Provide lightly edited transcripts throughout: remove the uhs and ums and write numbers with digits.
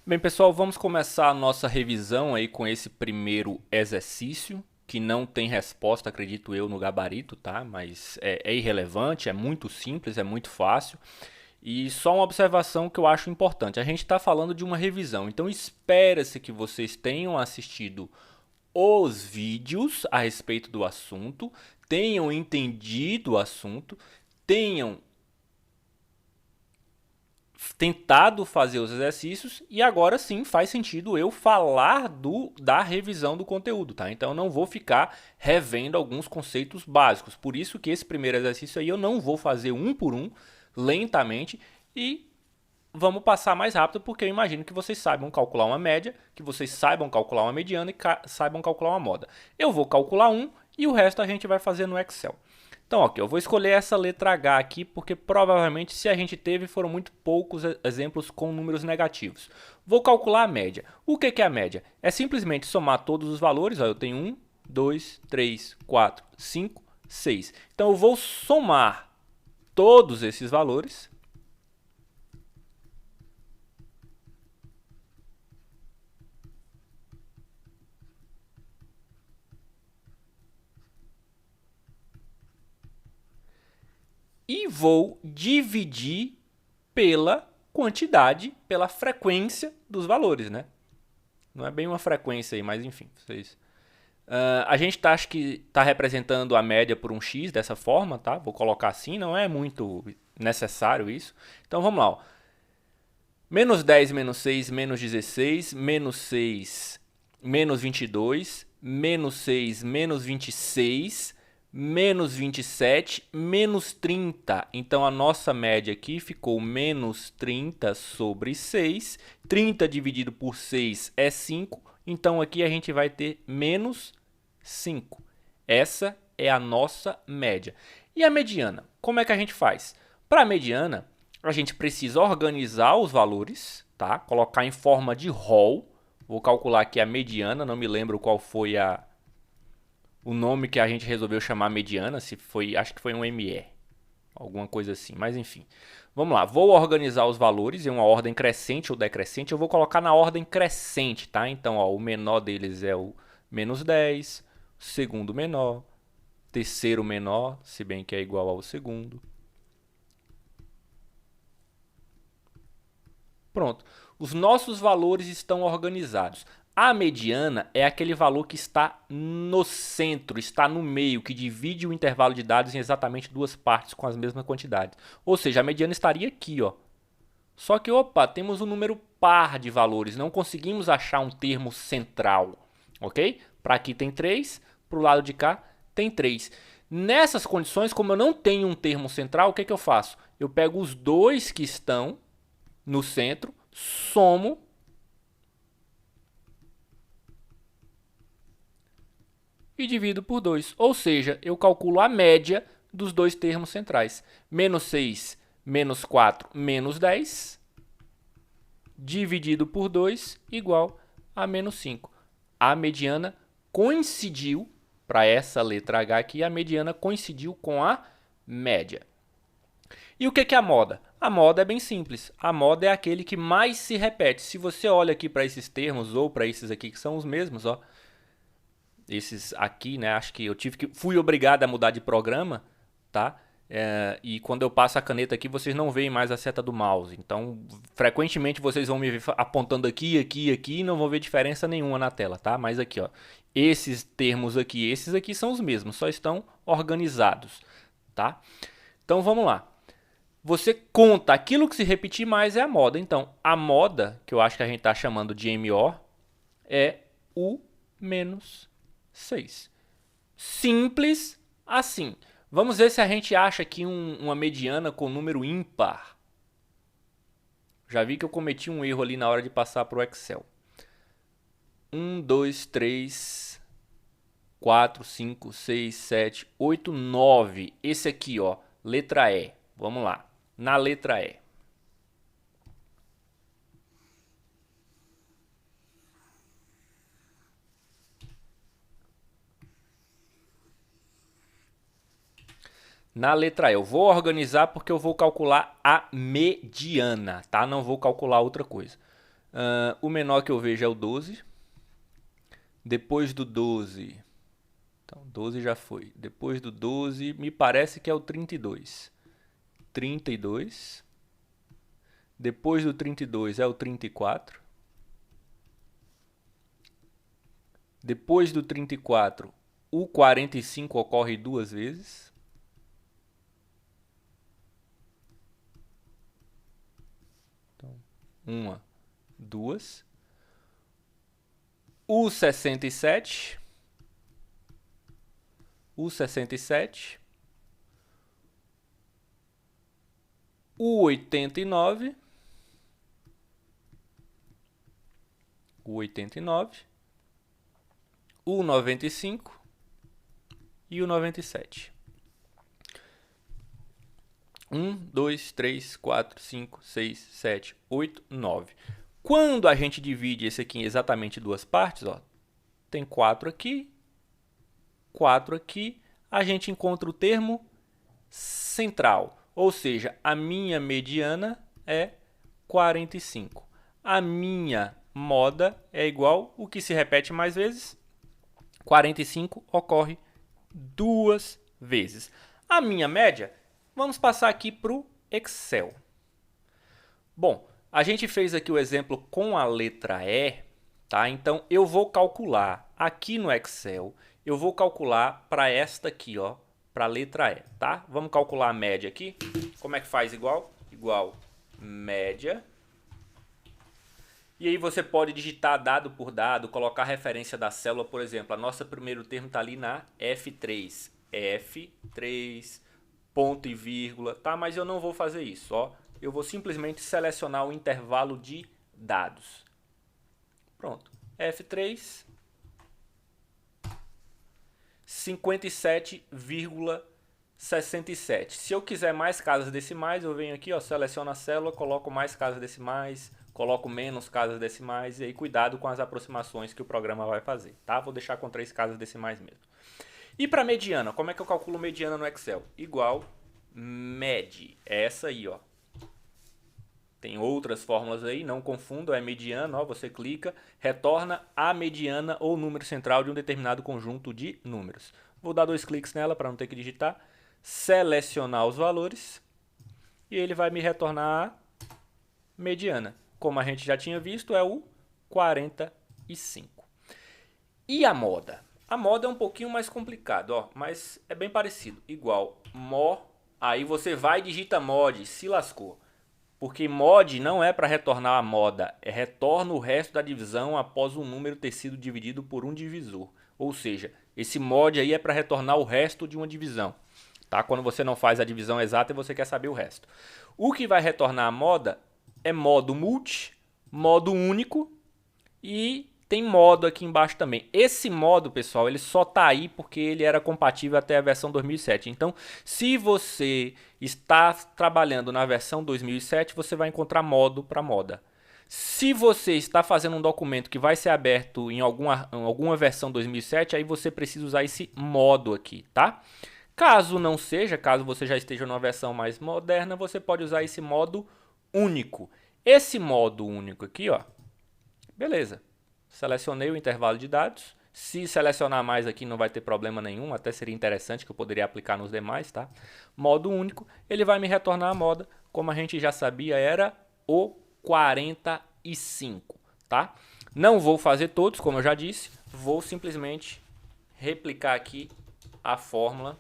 Bem, pessoal, vamos começar a nossa revisão aí com esse primeiro exercício, que não tem resposta, acredito eu, no gabarito, tá? Mas é irrelevante, é muito simples, é muito fácil. E só uma observação que eu acho importante. A gente está falando de uma revisão, então espera-se que vocês tenham assistido os vídeos a respeito do assunto, tenham entendido o assunto, tenham tentado fazer os exercícios e agora sim faz sentido eu falar da revisão do conteúdo, tá? Então eu não vou ficar revendo alguns conceitos básicos. Por isso que esse primeiro exercício aí eu não vou fazer um por um, lentamente, e vamos passar mais rápido porque eu imagino que vocês saibam calcular uma média, que vocês saibam calcular uma mediana e saibam calcular uma moda. Eu vou calcular um e o resto a gente vai fazer no Excel. Então, ok, eu vou escolher essa letra H aqui porque provavelmente se a gente teve foram muito poucos exemplos com números negativos. Vou calcular a média. O que é a média? É simplesmente somar todos os valores. Ó, eu tenho 1, 2, 3, 4, 5, 6. Então eu vou somar todos esses valores. E vou dividir pela quantidade, pela frequência dos valores, né? Não é bem uma frequência aí, mas enfim, vocês... a gente acho que está representando a média por um x dessa forma, tá? Vou colocar assim, não é muito necessário isso. Então vamos lá, ó. Menos 10 menos 6, menos 16, menos 6, menos 22, menos 6, menos 26, menos 27, menos 30. Então, a nossa média aqui ficou menos 30 sobre 6. 30 dividido por 6 é 5. Então, aqui a gente vai ter menos 5. Essa é a nossa média. E a mediana? Como é que a gente faz? Para a mediana, a gente precisa organizar os valores, tá? Colocar em forma de rol. Vou calcular aqui a mediana, não me lembro qual foi o nome que a gente resolveu chamar mediana, se foi, acho que foi um ME, alguma coisa assim, mas enfim. Vamos lá, vou organizar os valores em uma ordem crescente ou decrescente, eu vou colocar na ordem crescente, tá? Então, ó, o menor deles é o menos 10, o segundo menor, terceiro menor, se bem que é igual ao segundo. Pronto, os nossos valores estão organizados. A mediana é aquele valor que está no centro, está no meio, que divide o intervalo de dados em exatamente duas partes com as mesmas quantidades. Ou seja, a mediana estaria aqui, ó. Só que, opa, temos um número par de valores, não conseguimos achar um termo central, ok? Para aqui tem 3, para o lado de cá tem 3. Nessas condições, como eu não tenho um termo central, o que eu faço? Eu pego os dois que estão no centro, somo e divido por 2. Ou seja, eu calculo a média dos dois termos centrais. Menos 6, menos 4, menos 10, dividido por 2, igual a menos 5. A mediana coincidiu, para essa letra H aqui, a mediana coincidiu com a média. E o que é a moda? A moda é bem simples. A moda é aquele que mais se repete. Se você olha aqui para esses termos ou para esses aqui que são os mesmos, ó, esses aqui, né? Acho que fui obrigado a mudar de programa, tá? E quando eu passo a caneta aqui, vocês não veem mais a seta do mouse. Então, frequentemente vocês vão me ver apontando aqui, aqui, aqui e não vão ver diferença nenhuma na tela, tá? Mas aqui, ó, esses termos aqui, esses aqui são os mesmos, só estão organizados, tá? Então, vamos lá. Você conta aquilo que se repetir mais é a moda. Então, a moda, que eu acho que a gente está chamando de MO, é o menos 6. Simples assim. Vamos ver se a gente acha aqui uma mediana com número ímpar. Já vi que eu cometi um erro ali na hora de passar para o Excel. 1, 2, 3, 4, 5, 6, 7, 8, 9. Esse aqui, ó, letra E. Vamos lá. Na letra E. Na letra E, eu vou organizar porque eu vou calcular a mediana, tá? Não vou calcular outra coisa. O menor que eu vejo é o 12. Depois do 12... Então, 12 já foi. Depois do 12, me parece que é o 32. 32. Depois do 32 é o 34. Depois do 34, o 45 ocorre duas vezes. Então, uma, duas. O 67. O 67. O 89. O 89. O 95 e o 97. 1, 2, 3, 4, 5, 6, 7, 8, 9. Quando a gente divide esse aqui em exatamente duas partes, ó, tem 4 aqui, 4 aqui, a gente encontra o termo central, ou seja, a minha mediana é 45. A minha moda é igual, o que se repete mais vezes, 45 ocorre duas vezes. A minha média, vamos passar aqui para o Excel. Bom, a gente fez aqui o exemplo com a letra E, tá? Então, eu vou calcular aqui no Excel, eu vou calcular para esta aqui, ó, para a letra E, tá? Vamos calcular a média aqui. Como é que faz igual? Igual média. E aí você pode digitar dado por dado, colocar a referência da célula, por exemplo, a nossa primeiro termo está ali na F3. F3, ponto e vírgula, tá? Mas eu não vou fazer isso, ó. Eu vou simplesmente selecionar o intervalo de dados. Pronto. F3, 57,67. Se eu quiser mais casas decimais, eu venho aqui, ó, seleciono a célula, coloco mais casas decimais, coloco menos casas decimais, e aí cuidado com as aproximações que o programa vai fazer, tá? Vou deixar com 3 casas decimais mesmo. E para mediana, como é que eu calculo mediana no Excel? Igual med, é essa aí, ó. Tem outras fórmulas aí, não confunda, é mediana, ó, você clica, retorna a mediana ou número central de um determinado conjunto de números. Vou dar 2 cliques nela para não ter que digitar, selecionar os valores e ele vai me retornar a mediana. Como a gente já tinha visto, é o 45. E a moda? A moda é um pouquinho mais complicado, ó, mas é bem parecido. Igual mod, aí você vai e digita mod, se lascou. Porque mod não é para retornar a moda, é retorna o resto da divisão após um número ter sido dividido por um divisor. Ou seja, esse mod aí é para retornar o resto de uma divisão. Tá? Quando você não faz a divisão exata e você quer saber o resto. O que vai retornar a moda é modo multi, modo único e tem modo aqui embaixo também. Esse modo, pessoal, ele só tá aí porque ele era compatível até a versão 2007. Então, se você está trabalhando na versão 2007, você vai encontrar modo para moda. Se você está fazendo um documento que vai ser aberto em alguma versão 2007, aí você precisa usar esse modo aqui, tá? Caso não seja, caso você já esteja numa versão mais moderna, você pode usar esse modo único. Esse modo único aqui, ó, beleza. Selecionei o intervalo de dados. Se selecionar mais aqui não vai ter problema nenhum, até seria interessante que eu poderia aplicar nos demais, tá? Modo único, ele vai me retornar a moda, como a gente já sabia, era o 45, tá? Não vou fazer todos, como eu já disse, vou simplesmente replicar aqui a fórmula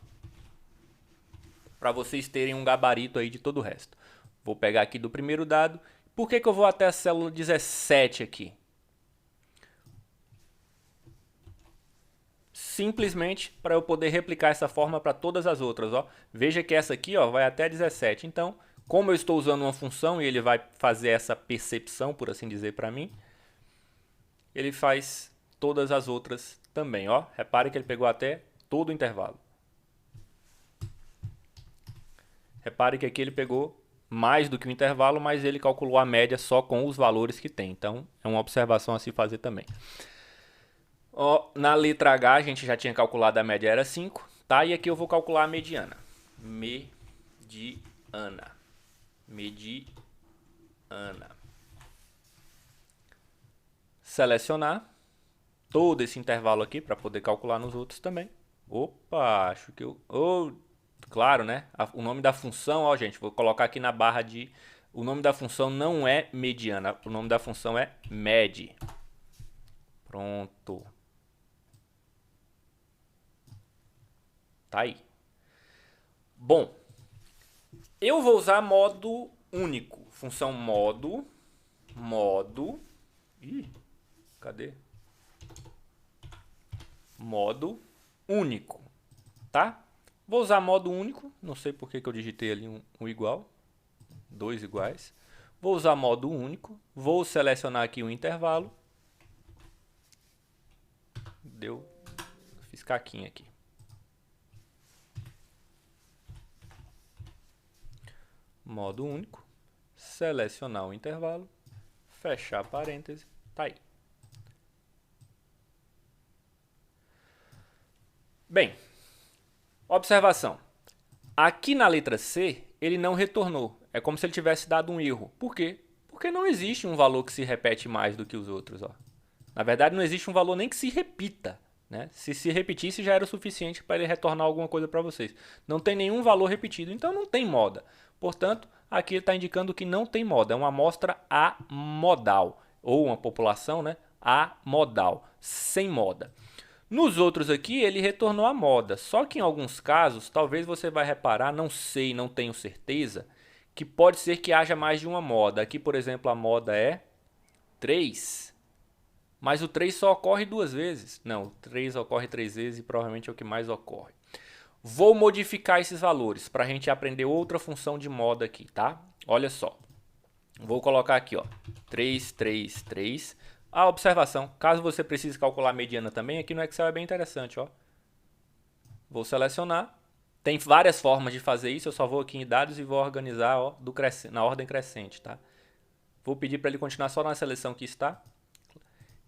para vocês terem um gabarito aí de todo o resto. Vou pegar aqui do primeiro dado. Por que eu vou até a célula 17 aqui? Simplesmente para eu poder replicar essa forma para todas as outras, ó. Veja que essa aqui, ó, vai até 17. Então, como eu estou usando uma função e ele vai fazer essa percepção, por assim dizer, para mim, ele faz todas as outras também, ó. Repare que ele pegou até todo o intervalo. Repare que aqui ele pegou mais do que o intervalo, mas ele calculou a média só com os valores que tem. Então, é uma observação a se fazer também. Ó, na letra H a gente já tinha calculado a média era 5, tá? E aqui eu vou calcular a mediana. Mediana. selecionar todo esse intervalo aqui para poder calcular nos outros também. Opa, acho que eu... Oh, claro, né? O nome da função, ó, gente, vou colocar aqui na barra de... O nome da função não é mediana, o nome da função é med. Pronto. Tá aí. Bom, eu vou usar modo único. Função modo. Ih, cadê? Modo único, tá? Vou usar modo único. Não sei por que eu digitei ali um igual. 2 iguais. Vou usar modo único. Vou selecionar aqui um intervalo. Deu. Fiz caquinha aqui. Modo único. Selecionar o intervalo. Fechar parêntese. Tá aí. Bem, observação. Aqui na letra C, ele não retornou. É como se ele tivesse dado um erro. Por quê? Porque não existe um valor que se repete mais do que os outros. Ó. Na verdade, não existe um valor nem que se repita. Né? Se repetisse, já era o suficiente para ele retornar alguma coisa para vocês. Não tem nenhum valor repetido, então não tem moda. Portanto, aqui ele está indicando que não tem moda. É uma amostra amodal. Ou uma população, né? Amodal, sem moda. Nos outros aqui, ele retornou a moda. Só que em alguns casos, talvez você vai reparar, não sei, não tenho certeza, que pode ser que haja mais de uma moda. Aqui, por exemplo, a moda é 3. Mas o 3 só ocorre 2 vezes. Não, o 3 ocorre 3 vezes e provavelmente é o que mais ocorre. Vou modificar esses valores para a gente aprender outra função de moda aqui, tá? Olha só. Vou colocar aqui, ó, 3, 3, 3. A observação, caso você precise calcular a mediana também, aqui no Excel é bem interessante, ó. Vou selecionar. Tem várias formas de fazer isso, eu só vou aqui em dados e vou organizar, ó, na ordem crescente, tá? Vou pedir para ele continuar só na seleção que está.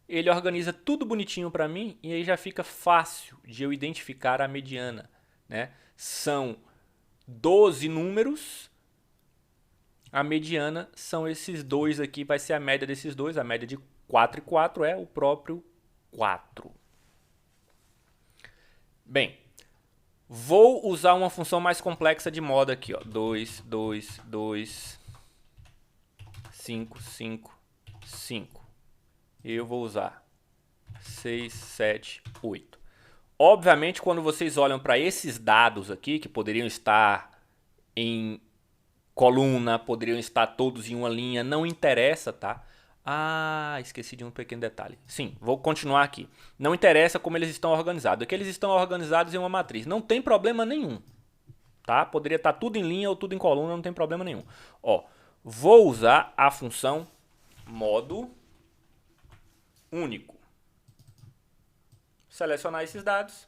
Ele organiza tudo bonitinho para mim e aí já fica fácil de eu identificar a mediana, né? São 12 números. A mediana são esses dois aqui, vai ser a média desses dois. A média de 4 e 4 é o próprio 4. Bem, vou usar uma função mais complexa de moda aqui, ó. 2, 2, 2, 5, 5, 5. Eu vou usar 6, 7, 8. Obviamente, quando vocês olham para esses dados aqui, que poderiam estar em coluna, poderiam estar todos em uma linha, não interessa, tá? Ah, esqueci de um pequeno detalhe. Sim, vou continuar aqui. Não interessa como eles estão organizados. É que eles estão organizados em uma matriz. Não tem problema nenhum, tá? Poderia estar tudo em linha ou tudo em coluna, não tem problema nenhum. Ó, vou usar a função modo único. Selecionar esses dados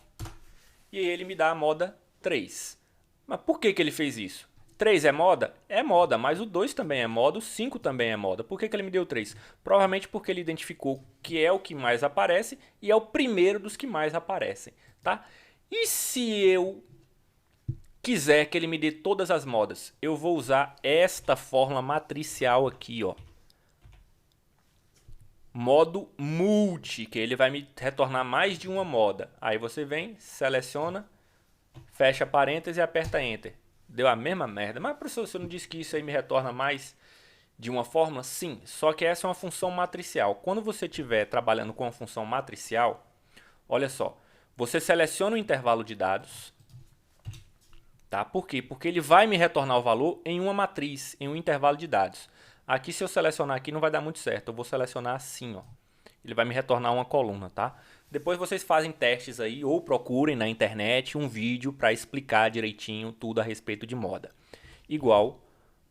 e aí ele me dá a moda 3. Mas por que ele fez isso? 3 é moda? É moda, mas o 2 também é moda, o 5 também é moda. Por que ele me deu 3? Provavelmente porque ele identificou que é o que mais aparece e é o primeiro dos que mais aparecem, tá? E se eu quiser que ele me dê todas as modas, eu vou usar esta fórmula matricial aqui, ó. Modo multi, que ele vai me retornar mais de uma moda. Aí você vem, seleciona, fecha parênteses e aperta Enter. Deu a mesma merda. Mas, professor, você não disse que isso aí me retorna mais de uma forma? Sim, só que essa é uma função matricial. Quando você estiver trabalhando com uma função matricial, olha só, você seleciona o intervalo de dados, tá? Por quê? Porque ele vai me retornar o valor em uma matriz, em um intervalo de dados. Aqui, se eu selecionar aqui, não vai dar muito certo. Eu vou selecionar assim, ó. Ele vai me retornar uma coluna, tá? Depois vocês fazem testes aí ou procurem na internet um vídeo para explicar direitinho tudo a respeito de moda. Igual,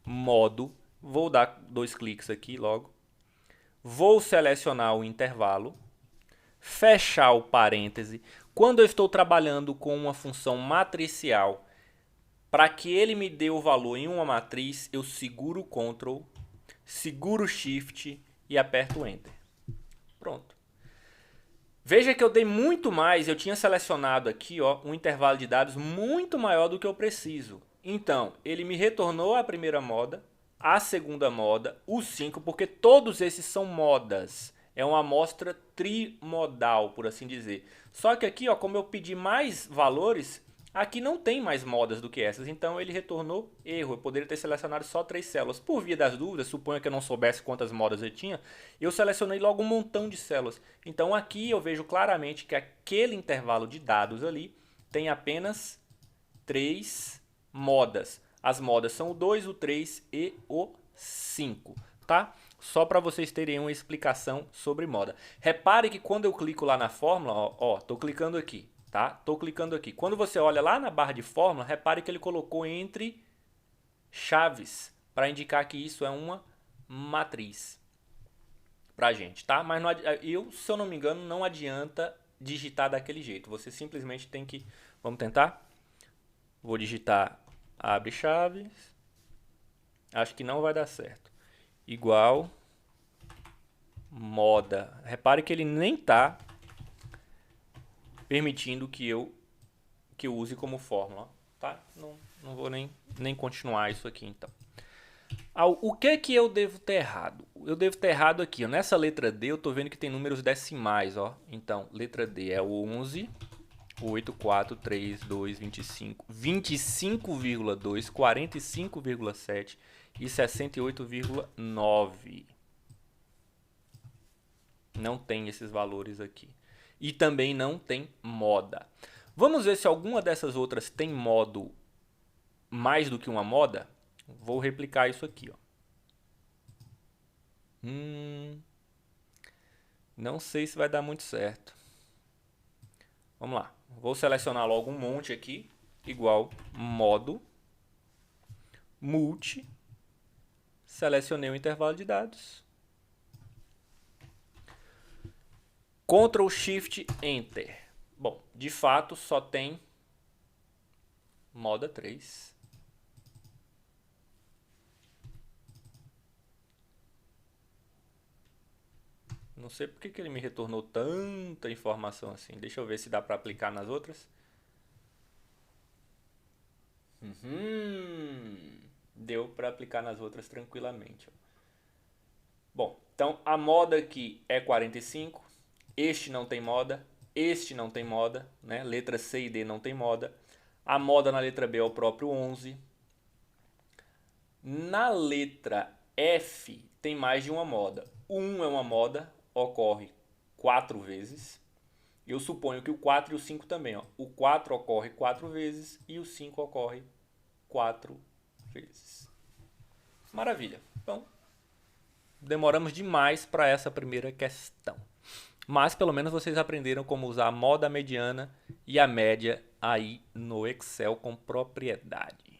modo, vou dar 2 cliques aqui logo. Vou selecionar o intervalo, fechar o parêntese. Quando eu estou trabalhando com uma função matricial, para que ele me dê o valor em uma matriz, eu seguro o Ctrl, seguro o Shift e aperto Enter. Pronto. Veja que eu dei muito mais, eu tinha selecionado aqui, ó, um intervalo de dados muito maior do que eu preciso. Então, ele me retornou a primeira moda, a segunda moda, o 5, porque todos esses são modas. É uma amostra trimodal, por assim dizer. Só que aqui, ó, como eu pedi mais valores, aqui não tem mais modas do que essas. Então ele retornou erro. Eu poderia ter selecionado só 3 células. Por via das dúvidas, suponho que eu não soubesse quantas modas eu tinha, eu selecionei logo um montão de células. Então aqui eu vejo claramente que aquele intervalo de dados ali tem apenas 3 modas. As modas são o 2, o 3 e o 5, tá? Só para vocês terem uma explicação sobre moda. Repare que quando eu clico lá na fórmula, ó, tô clicando aqui, tá? Tô clicando aqui. Quando você olha lá na barra de fórmula, repare que ele colocou entre chaves para indicar que isso é uma matriz pra gente, tá? Mas não, se eu não me engano, não adianta digitar daquele jeito. Você simplesmente tem que... Vamos tentar? Vou digitar abre chaves. Acho que não vai dar certo. Igual moda. Repare que ele nem está permitindo que eu use como fórmula, tá? Não vou nem continuar isso aqui então. O que eu devo ter errado? Eu devo ter errado aqui, ó. Nessa letra D eu estou vendo que tem números decimais, ó. Então, letra D é o 11, 8, 4, 3, 2, 25, 25,2, 45,7 e 68,9. Não tem esses valores aqui. E também não tem moda. Vamos ver se alguma dessas outras tem modo mais do que uma moda? Vou replicar isso aqui, ó. Não sei se vai dar muito certo. Vamos lá. Vou selecionar logo um monte aqui, igual modo, multi, selecionei o intervalo de dados, Ctrl Shift Enter. Bom, de fato só tem moda 3. Não sei porque que ele me retornou tanta informação assim. Deixa eu ver se dá para aplicar nas outras. Deu para aplicar nas outras tranquilamente. Bom, então a moda aqui é 45. Este não tem moda. Este não tem moda, né? Letra C e D não tem moda. A moda na letra B é o próprio 11. Na letra F tem mais de uma moda. O 1 é uma moda, ocorre 4 vezes. Eu suponho que o 4 e o 5 também. Ó. O 4 ocorre 4 vezes e o 5 ocorre 4 vezes. Maravilha. Então, demoramos demais para essa primeira questão. Mas pelo menos vocês aprenderam como usar a moda mediana e a média aí no Excel com propriedade.